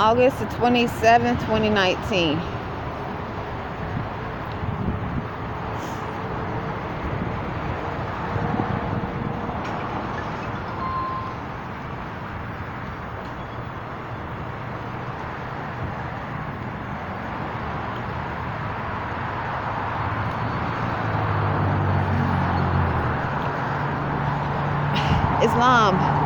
August the 27th, 2019. Islam.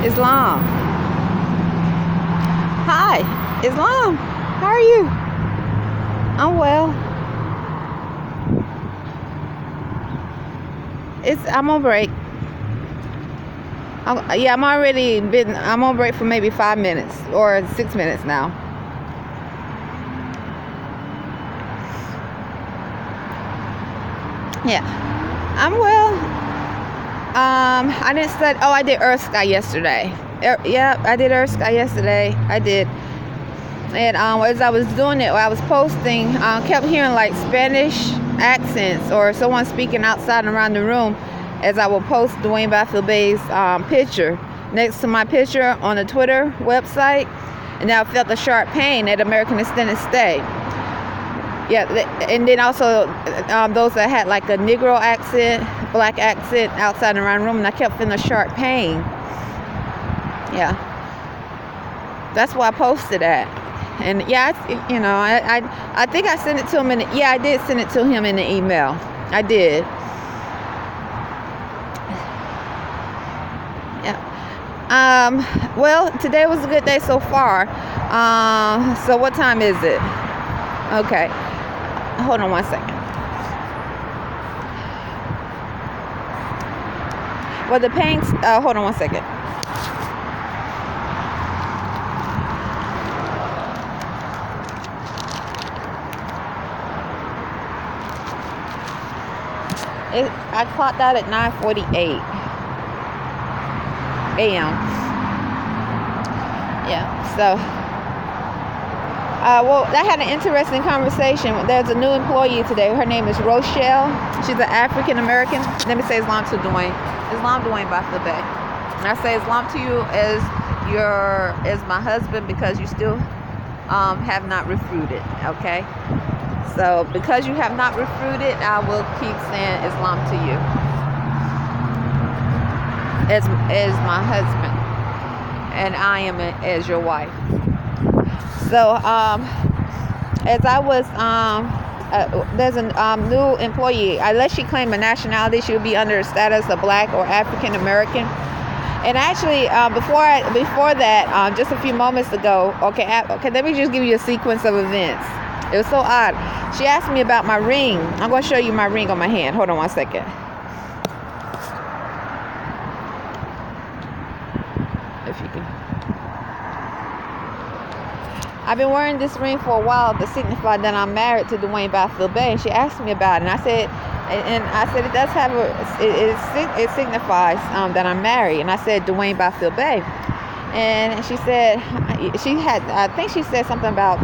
Islam. Hi, Islam. How are you? I'm well. I'm on break. I'm on break for maybe 5 minutes or 6 minutes now. Yeah, I'm well. I didn't study. Oh, I did Earth Sky yesterday. Yeah, I did Earth Sky yesterday. I did. And as I was doing it, I was posting, kept hearing like Spanish accents or someone speaking outside and around the room as I would post Dwayne Bey's picture next to my picture on the Twitter website. And I felt a sharp pain at American Extended Stay. Yeah, and then also those that had like a Negro accent, black accent outside and around the room, and I kept feeling a sharp pain. Yeah, that's why I posted that. And yeah, I think I sent it to him I did send it to him in the email. I did. Yeah. Well, today was a good day so far. So what time is it? Okay. Hold on one second. Well, the pain, hold on one second. I clocked out at 9:48 a.m. Yeah. So, well, I had an interesting conversation. There's a new employee today. Her name is Rochelle. She's an African American. Let me say Islam to Dwayne. Islam Dwayne Bafilbe. And I say Islam to you as my husband, because you still have not refuted. Okay. So because you have not refuted, I will keep saying Islam to you as my husband, and I am as your wife. So as I was there's a new employee. Unless she claimed a nationality, she would be under the status of Black or African American. And actually, before that, just a few moments ago, okay, let me just give you a sequence of events. It was so odd. She asked me about my ring. I'm going to show you my ring on my hand. Hold on one second. If you can. I've been wearing this ring for a while to signify that I'm married to Dwayne Bafilbe, and she asked me about it, and I said it does have it signifies that I'm married, and I said Dwayne Bafilbe, and she said I think she said something about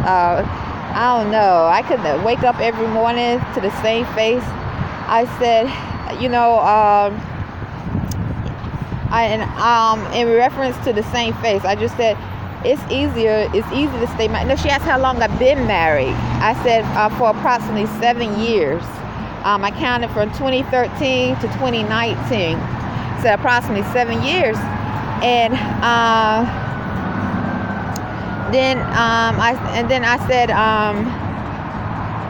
I don't know, I could wake up every morning to the same face. I said, in reference to the same face, I just said, it's easy to stay married. No, she asked how long I've been married. I said for approximately 7 years. I counted from 2013 to 2019. So approximately 7 years. And then I said,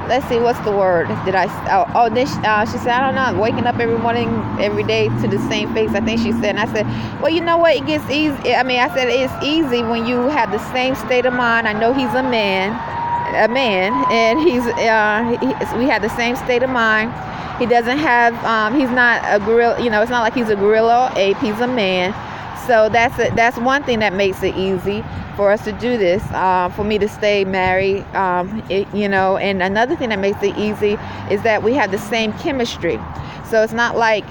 let's see, what's the word? Then she said, I don't know, I'm waking up every morning, every day to the same face, I think she said. And I said, well, you know what, it gets easy. I said it's easy when you have the same state of mind. I know he's a man, and we have the same state of mind. He doesn't have, he's not a gorilla, it's not like he's a gorilla or ape, he's a man. So that's one thing that makes it easy for us to do this, for me to stay married, and another thing that makes it easy is that we have the same chemistry. So it's not like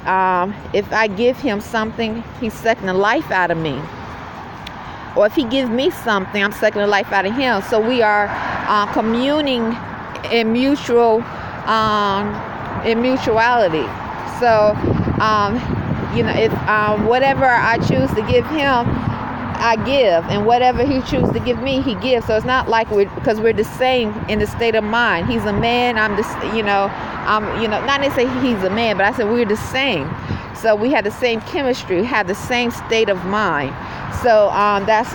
if I give him something, he's sucking the life out of me, or if he gives me something, I'm sucking the life out of him. So we are communing in mutuality. So if whatever I choose to give him, I give, and whatever he chooses to give me, he gives. So it's not like because we're the same in the state of mind. He's a man, I'm just, not to say he's a man, but I said we're the same. So we have the same chemistry, have the same state of mind. So that's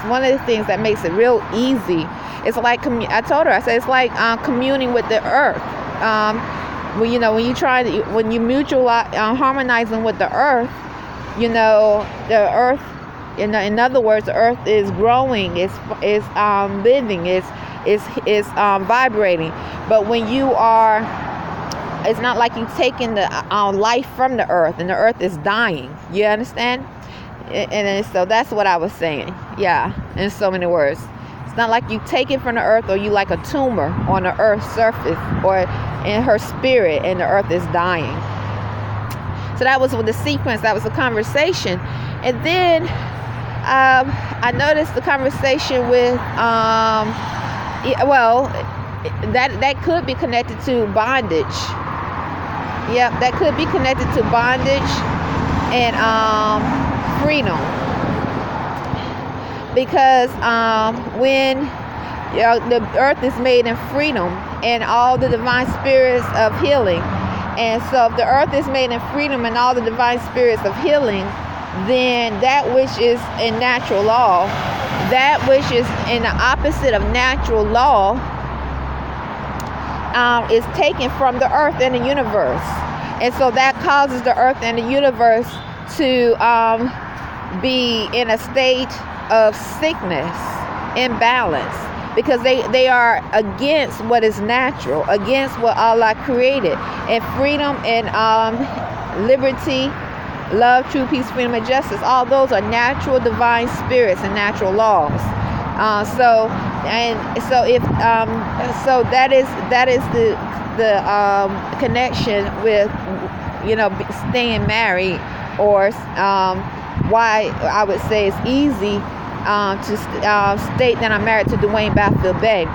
one of the things that makes it real easy. It's like I told her, I said it's like communing with the earth. When you harmonizing with the earth, the earth. In other words, the earth is growing, it's living, it's vibrating. But when you are, it's not like you taking the life from the earth, and the earth is dying. You understand? And so that's what I was saying. Yeah, in so many words. It's not like you take it from the earth, or you like a tumor on the earth's surface, or in her spirit, and the earth is dying. So that was with the sequence. That was the conversation. And then I noticed the conversation with, that could be connected to bondage. Yep, that could be connected to bondage and freedom. Because when the earth is made in freedom, and all the divine spirits of healing. And so if the earth is made in freedom and all the divine spirits of healing, then that which is in natural law, that which is in the opposite of natural law, is taken from the earth and the universe. And so that causes the earth and the universe to be in a state of sickness, imbalance, because they are against what is natural, against what Allah created. And freedom and liberty, love, true peace, freedom, and justice, all those are natural divine spirits and natural laws. So that is the connection with staying married, or why I would say it's easy to state that I'm married to Dwayne Bathfield Bey,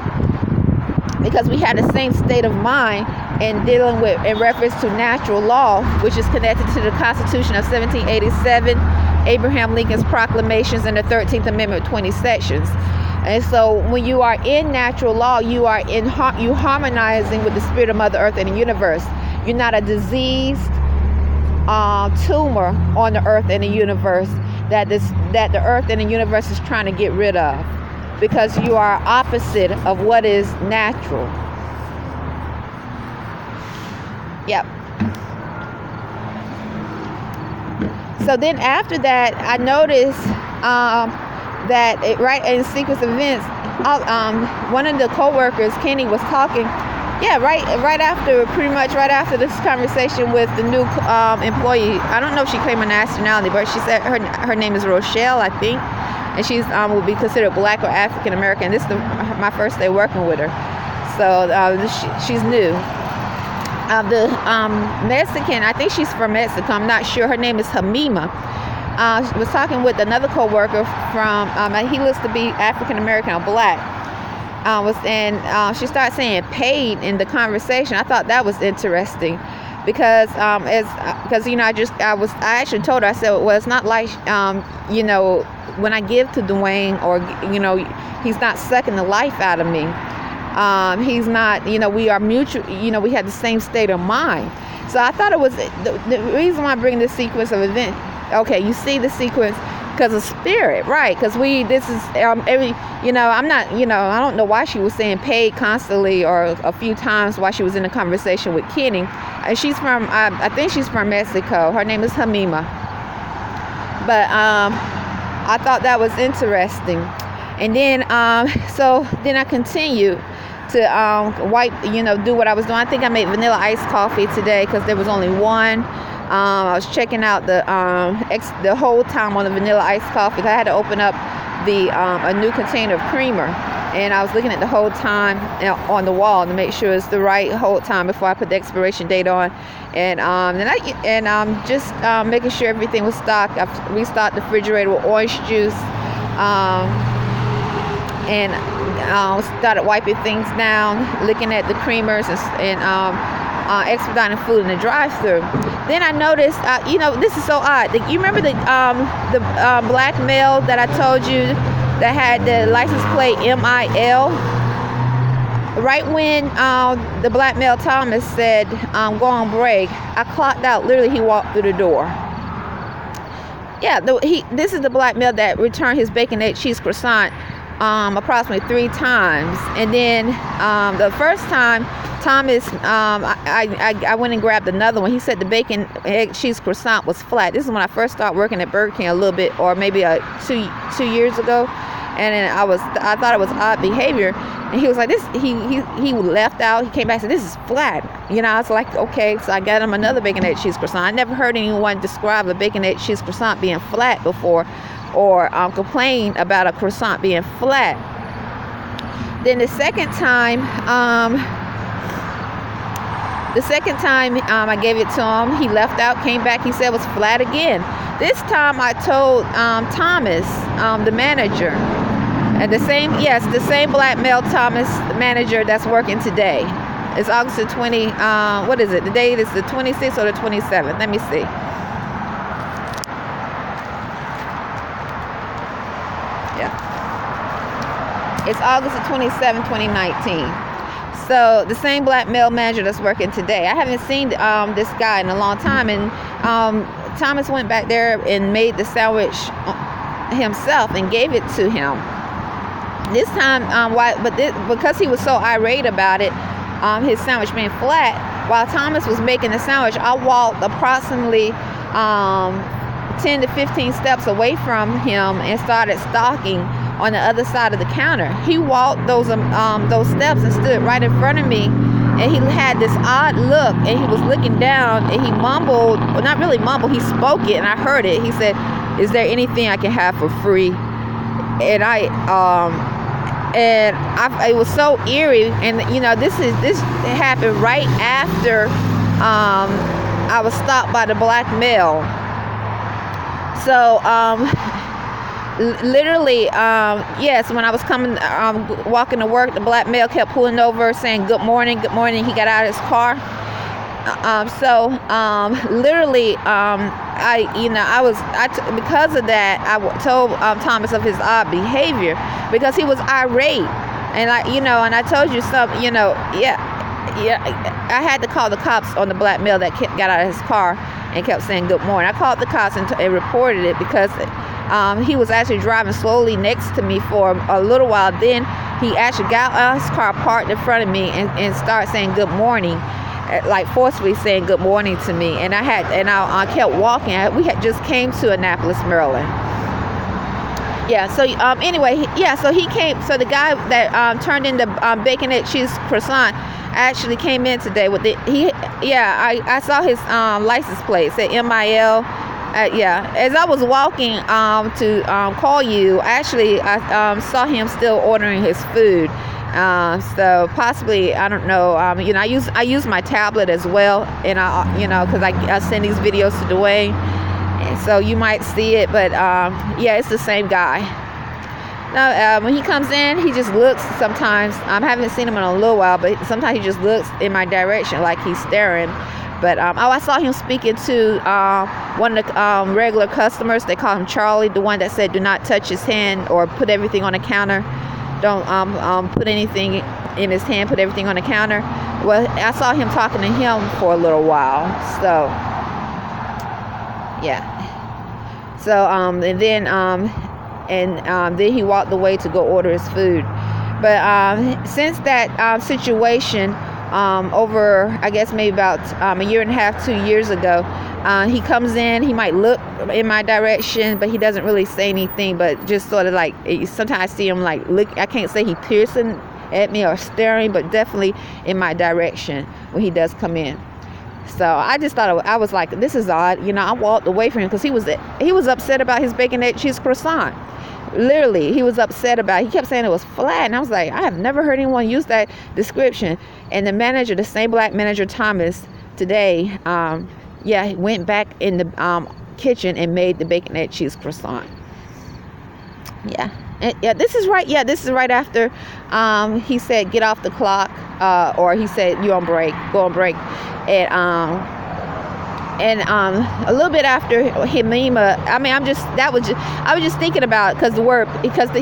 because we had the same state of mind in dealing with, in reference to natural law, which is connected to the Constitution of 1787, Abraham Lincoln's proclamations, and the 13th Amendment, 20 sections. And so when you are in natural law, you are you harmonizing with the spirit of Mother Earth and the universe. You're not a diseased tumor on the earth and the universe that the earth and the universe is trying to get rid of, because you are opposite of what is natural. Yep. So then after that, I noticed that right in sequence of events, one of the co-workers, Kenny, was talking. Yeah, pretty much right after this conversation with the new employee. I don't know if she claimed a nationality, but she said her name is Rochelle, I think, and she's will be considered Black or African American. This is my first day working with her, so she's new. The Mexican, I think she's from Mexico, I'm not sure. Her name is Hamima. She was talking with another co-worker from, he looks to be African American or Black. She started saying paid in the conversation. I thought that was interesting, because I actually told her, I said, well, it's not like when I give to Dwayne, or he's not sucking the life out of me. He's not, we are mutual, we have the same state of mind. So I thought it was the reason why I bring this sequence of events. Okay, you see the sequence because of spirit, right? Because I'm not, I don't know why she was saying paid constantly, or a few times while she was in a conversation with Kenny. And she's from, I think she's from Mexico. Her name is Hamima. But I thought that was interesting. And then, so then I continued to do what I was doing. I think I made vanilla iced coffee today because there was only one. I was checking out the whole time on the vanilla iced coffee. I had to open up a new container of creamer, and I was looking at the whole time on the wall to make sure it's the right whole time before I put the expiration date on. And just making sure everything was stocked. I restocked the refrigerator with orange juice, and started wiping things down, looking at the creamers and expediting food in the drive-thru. Then I noticed, this is so odd. You remember the black male that I told you that had the license plate MIL? Right when the black male Thomas said, go on break, I clocked out. Literally, he walked through the door. Yeah, this is the black male that returned his bacon, egg, cheese croissant approximately 3 times. And then the first time, Thomas, I went and grabbed another one. He said the bacon, egg, cheese croissant was flat. This is when I first started working at Burger King a little bit, or maybe 2 years ago. And then I thought it was odd behavior. And he was like, he left out. He came back and said, this is flat. I was like, okay. So I got him another bacon, egg, cheese croissant. I never heard anyone describe a bacon, egg, cheese croissant being flat before, or complain about a croissant being flat. Then the second time I gave it to him, he left out, came back, he said it was flat again. This time I told Thomas, the manager, and the same black male Thomas, the manager that's working today. It's August the 20, what is it? The date is the 26th or the 27th? Let me see. Yeah. It's August the 27th, 2019. So the same black male manager that's working today. I haven't seen this guy in a long time, and Thomas went back there and made the sandwich himself and gave it to him. This time, because he was so irate about it, his sandwich being flat, while Thomas was making the sandwich, I walked approximately 10 to 15 steps away from him and started stalking on the other side of the counter. He walked those steps and stood right in front of me, and he had this odd look, and he was looking down, and he mumbled, well, not really mumbled, he spoke it, and I heard it. He said, "Is there anything I can have for free?" And it was so eerie. And this happened right after I was stopped by the black male. So literally, yes, when I was walking to work, the black male kept pulling over saying good morning, good morning. He got out of his car. Literally, because of that, I told Thomas of his odd behavior, because he was irate, and I told you something, I had to call the cops on the black male that got out of his car and kept saying good morning. I called the cops and reported it because he was actually driving slowly next to me for a little while. Then he actually got out of his car, parked in front of me, and started saying good morning, like forcefully saying good morning to me. And I kept walking. We had just came to Annapolis, Maryland. Yeah. So anyway, so he came. So the guy that turned in the bacon egg cheese croissant actually came in today with I saw his license plate, said MIL. As I was walking to call you, actually I saw him still ordering his food. So possibly, I don't know. I use my tablet as well, and because I send these videos to Dwayne, and so you might see it. But it's the same guy. Now, when he comes in, he just looks sometimes. I haven't seen him in a little while, but sometimes he just looks in my direction like he's staring. But I saw him speaking to one of the regular customers. They call him Charlie, the one that said do not touch his hand or put everything on the counter. Don't put anything in his hand, put everything on the counter. Well, I saw him talking to him for a little while. So, yeah. So, then he walked away to go order his food. But since that situation, over, I guess maybe about a year and a half, 2 years ago, he comes in, he might look in my direction, but he doesn't really say anything, but just sort of like, sometimes I see him like look, I can't say he piercing at me or staring, but definitely in my direction when he does come in. So I just thought, I was like, this is odd. I walked away from him because he was upset about his bacon egg cheese croissant. Literally, he was upset about it. He kept saying it was flat, and I was like, I have never heard anyone use that description. And the manager, the same black manager, Thomas, today, he went back in the kitchen and made the bacon egg cheese croissant. This is right after he said get off the clock, or he said you're on break, go on break, and a little bit after Hemima, I was just thinking about because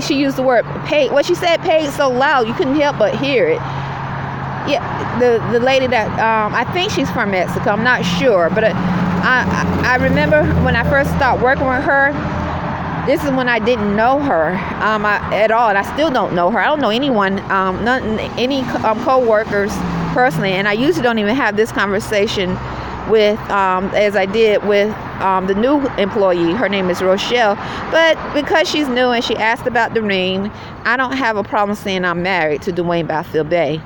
she used the word paid. Well, she said paid so loud you couldn't help but hear it. Yeah, the lady that I think she's from Mexico. I'm not sure, but I remember when I first started working with her. This is when I didn't know her at all, and I still don't know her. I don't know anyone, any co-workers personally, and I usually don't even have this conversation with as I did with the new employee. Her name is Rochelle, but because she's new and she asked about Doreen, I don't have a problem saying I'm married to Dwayne Bey.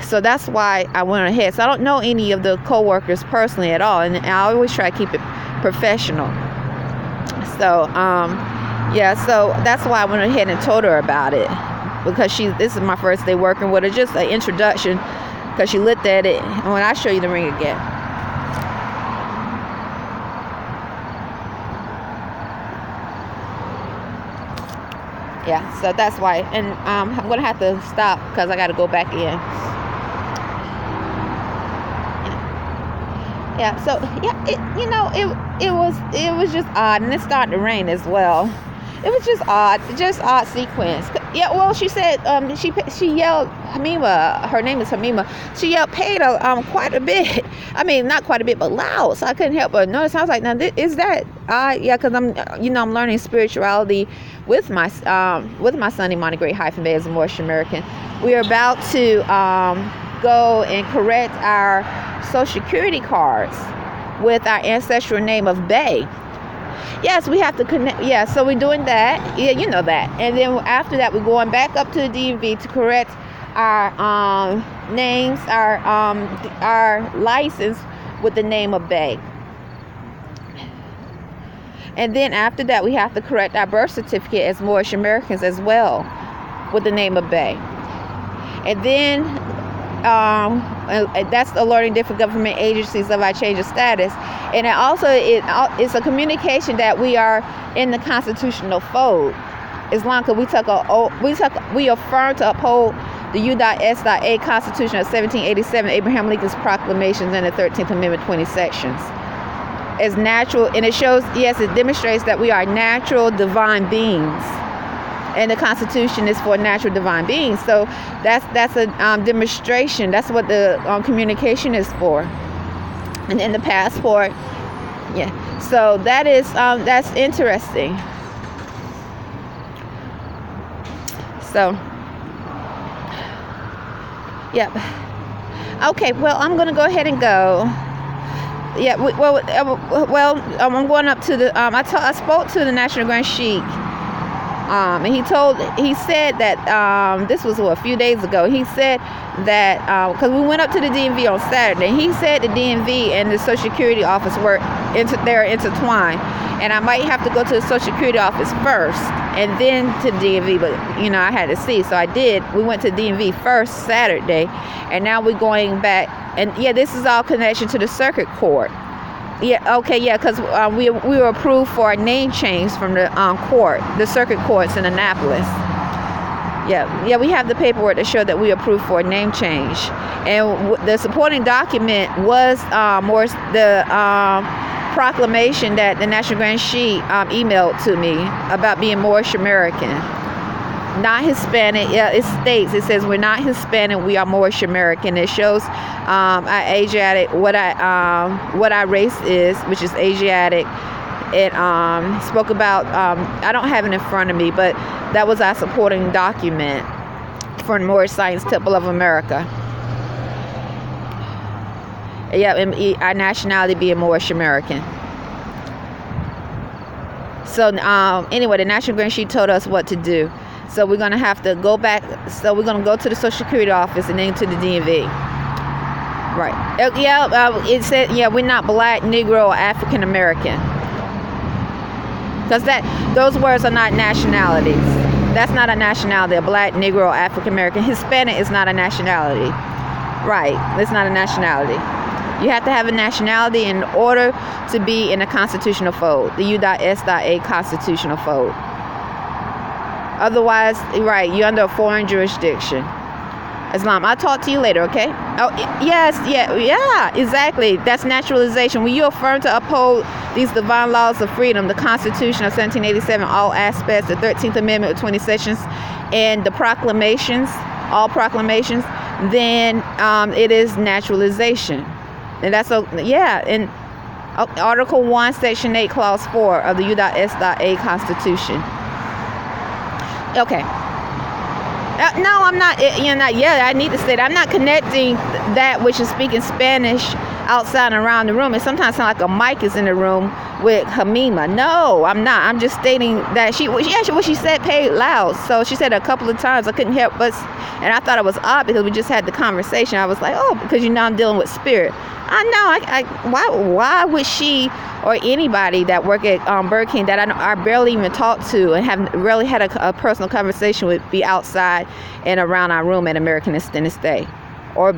So that's why I went ahead. So I don't know any of the co-workers personally at all, and I always try to keep it professional. So so that's why I went ahead and told her about it, because this is my first day working with her, just an introduction, because she looked at it. And when I show you the ring again. So that's why, and I'm gonna have to stop because I got to go back in. So it was just odd, and it started to rain as well. It was just odd sequence. Well, she said she yelled Hamima. Her name is Hamima. She yelled paid quite a bit. I mean, not quite a bit, but loud. So I couldn't help but notice. I was like, now is that because I'm learning spirituality with my son Imani Great-Bey as a Moorish American. We are about to go and correct our Social Security cards with our ancestral name of Bey. Yes, we have to connect. Yeah, so we're doing that. Yeah, you know that. And then after that, we're going back up to the DMV to correct our names, our license with the name of Bey. And then after that, we have to correct our birth certificate as Moorish Americans as well with the name of Bey. And then that's alerting different government agencies of our change of status. And it's a communication that we are in the constitutional fold. Islam, because we affirm to uphold the U.S.A. Constitution of 1787, Abraham Lincoln's proclamations, and the 13th Amendment, 20 sections. As natural, and it shows, yes, it demonstrates that we are natural divine beings, and the Constitution is for natural divine beings. So that's a demonstration. That's what the communication is for. And then the passport, yeah. So that's interesting. So, yep. Okay, well, I'm going to go ahead and go. Yeah, I'm going up to the, I spoke to the National Grand Sheik, and he said that, this was a few days ago, he said that, because we went up to the DMV on Saturday, he said the DMV and the Social Security office they're intertwined, and I might have to go to the Social Security office first, and then to the DMV, but, I had to see, so I did. We went to DMV first Saturday, and now we're going back, and yeah, this is all connection to the circuit court. Yeah, okay, yeah, because we were approved for a name change from the court, the circuit courts in Annapolis. Yeah, we have the paperwork to show that we approved for a name change, and the supporting document was the proclamation that the National Grand Sheik emailed to me about being Moorish American, not Hispanic. Yeah, it says we're not Hispanic, we are Moorish American. It shows our Asiatic, what our race is, which is Asiatic. It spoke about, I don't have it in front of me, but that was our supporting document for the Moorish Science Temple of America. Yeah, and our nationality being Moorish American. So anyway, the National Grand Sheik told us what to do. So we're going to have to go back. So we're going to go to the Social Security office and then to the DMV. Right. It said, we're not Black, Negro, or African American. Because those words are not nationalities. That's not a nationality. A Black, Negro, or African American. Hispanic is not a nationality. Right. It's not a nationality. You have to have a nationality in order to be in a constitutional fold, the U.S.A. constitutional fold. Otherwise, right, you're under a foreign jurisdiction. Islam. I'll talk to you later, okay? Oh, yes, yeah, exactly. That's naturalization. When you affirm to uphold these divine laws of freedom, the Constitution of 1787, all aspects, the 13th Amendment with 20 sections, and the proclamations, all proclamations, then it is naturalization. And that's in Article 1, Section 8, Clause 4 of the U.S.A. Constitution. Okay. No, I'm not. I need to say that I'm not connecting that which is speaking Spanish outside and around the room. It sometimes sounds like a mic is in the room with Hamima. No, I'm not. I'm just stating that what she said paid loud. So she said it a couple of times. I couldn't help but, and I thought it was odd because we just had the conversation. I was like, oh, because I'm dealing with spirit. I know. Why would she or anybody that work at Burger King that I barely even talked to and have really had a personal conversation with be outside and around our room at American Extended Stay, or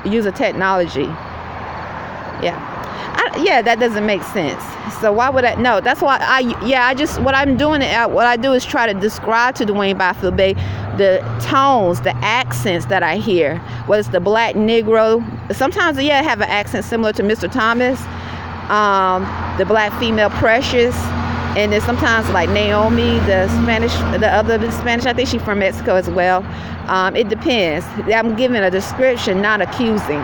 use a technology? That doesn't make sense. So why would I? No, that's why what I do is try to describe to Dwayne Byfield Bey the tones, the accents that I hear. Whether it's the Black, Negro, sometimes have an accent similar to Mr. Thomas, the Black female Precious, and then sometimes like Naomi, the other Spanish. I think she's from Mexico as well. It depends. I'm giving a description, not accusing.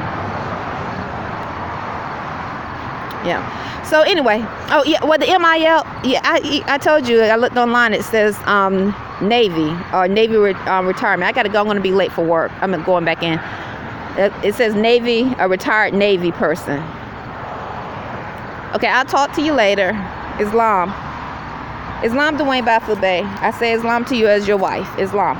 Yeah. So anyway, the MIL, I told you, I looked online, it says Navy or Navy retirement. I got to go, I'm going to be late for work. I'm going back in. It says Navy, a retired Navy person. Okay, I'll talk to you later. Islam Dwayne Byfield Bey. I say Islam to you as your wife. Islam.